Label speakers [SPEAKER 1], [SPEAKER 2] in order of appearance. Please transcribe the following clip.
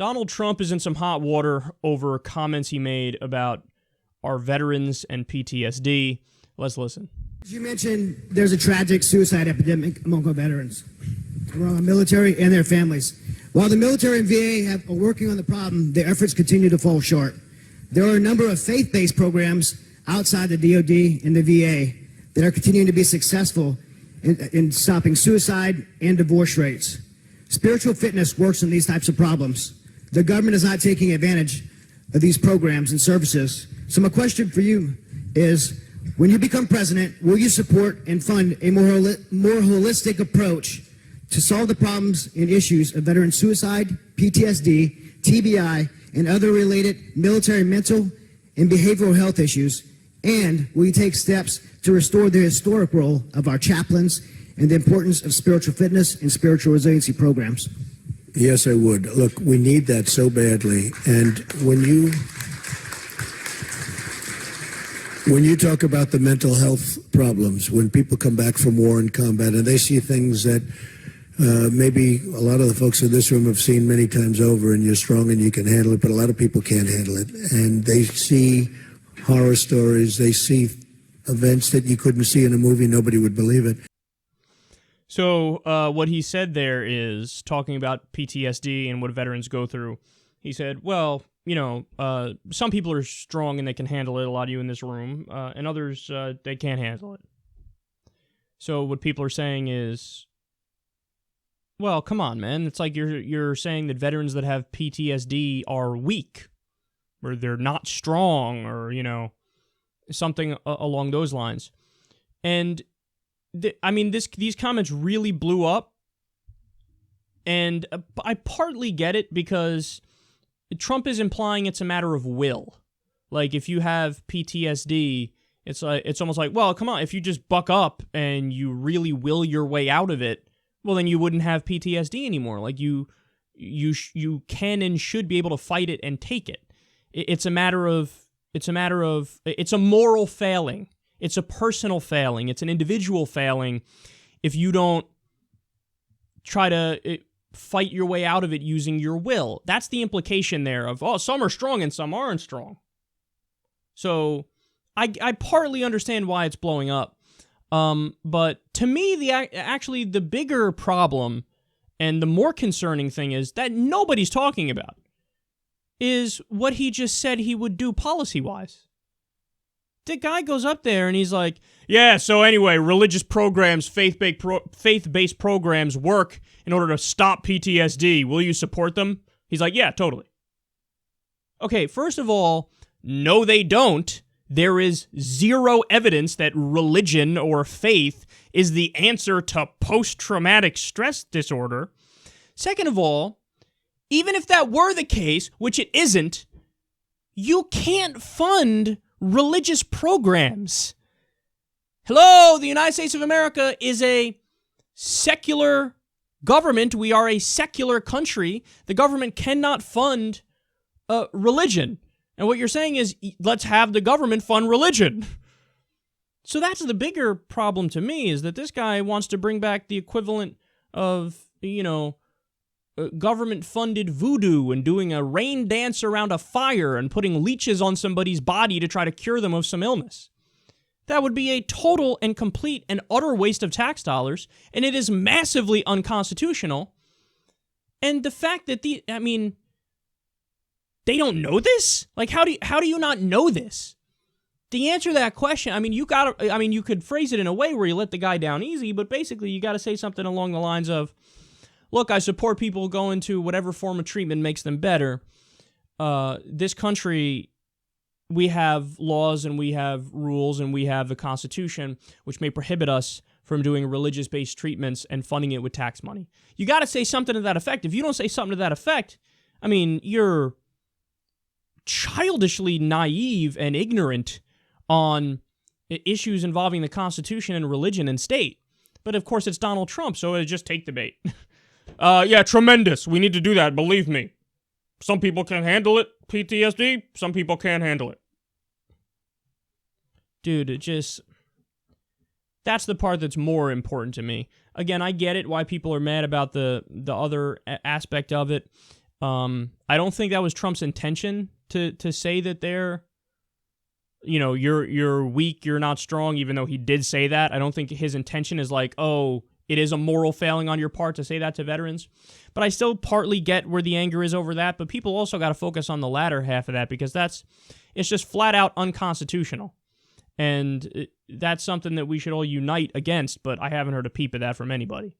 [SPEAKER 1] Donald Trump is in some hot water over comments he made about our veterans and PTSD. Let's listen.
[SPEAKER 2] As you mentioned, there's a tragic suicide epidemic among our veterans, among our military and their families. While the military and VA are working on the problem, their efforts continue to fall short. There are a number of faith-based programs outside the DoD and the VA that are continuing to be successful in stopping suicide and divorce rates. Spiritual fitness works on these types of problems. The government is not taking advantage of these programs and services. So my question for you is, when you become president, will you support and fund a more holistic approach to solve the problems and issues of veteran suicide, PTSD, TBI, and other related military mental and behavioral health issues? And will you take steps to restore the historic role of our chaplains and the importance of spiritual fitness and spiritual resiliency programs?
[SPEAKER 3] Yes, I would. Look, we need that so badly. And when you talk about the mental health problems, when people come back from war and combat and they see things that maybe a lot of the folks in this room have seen many times over, and you're strong and you can handle it, but a lot of people can't handle it. And they see horror stories, they see events that you couldn't see in a movie, nobody would believe it.
[SPEAKER 1] So what he said there is, talking about PTSD and what veterans go through, he said, well, you know, some people are strong and they can handle it, a lot of you in this room, and others, they can't handle it. So what people are saying is, well, come on, man. It's like you're saying that veterans that have PTSD are weak, or they're not strong, or, you know, something along those lines. And these comments really blew up, and I partly get it because Trump is implying it's a matter of will. Like, if you have PTSD, it's almost like, well, come on, if you just buck up and you really will your way out of it, well, then you wouldn't have PTSD anymore. Like, you can and should be able to fight it and take it. It's a moral failing. It's a personal failing. It's an individual failing if you don't try to fight your way out of it using your will. That's the implication there of, oh, some are strong and some aren't strong. So I partly understand why it's blowing up. But to me, the bigger problem and the more concerning thing is that nobody's talking about is what he just said he would do policy-wise. The guy goes up there and he's like, yeah, so anyway, religious programs, faith-based programs work in order to stop PTSD. Will you support them? He's like, yeah, totally. Okay, first of all, no, they don't. There is zero evidence that religion or faith is the answer to post-traumatic stress disorder. Second of all, even if that were the case, which it isn't, you can't fund religious programs. Hello, the United States of America is a secular government. We are a secular country. The government cannot fund religion. And what you're saying is, let's have the government fund religion. So that's the bigger problem to me, is that this guy wants to bring back the equivalent of, you know, government-funded voodoo and doing a rain dance around a fire and putting leeches on somebody's body to try to cure them of some illness. That would be a total and complete and utter waste of tax dollars, and it is massively unconstitutional. And the fact that they don't know this? Like, how do you not know this? The answer to that question, you could phrase it in a way where you let the guy down easy, but basically you got to say something along the lines of, look, I support people going to whatever form of treatment makes them better. This country, we have laws and we have rules and we have the Constitution, which may prohibit us from doing religious-based treatments and funding it with tax money. You got to say something to that effect. If you don't say something to that effect, you're childishly naive and ignorant on issues involving the Constitution and religion and state. But of course, it's Donald Trump, so it'll just take the bait. Yeah, tremendous. We need to do that, believe me. Some people can handle it, PTSD. Some people can't handle it. Dude, that's the part that's more important to me. Again, I get it why people are mad about the other aspect of it. I don't think that was Trump's intention to say that they're, you're weak, you're not strong, even though he did say that. I don't think his intention is like, oh, it is a moral failing on your part to say that to veterans. But I still partly get where the anger is over that, but people also got to focus on the latter half of that, because it's just flat out unconstitutional. And that's something that we should all unite against, but I haven't heard a peep of that from anybody.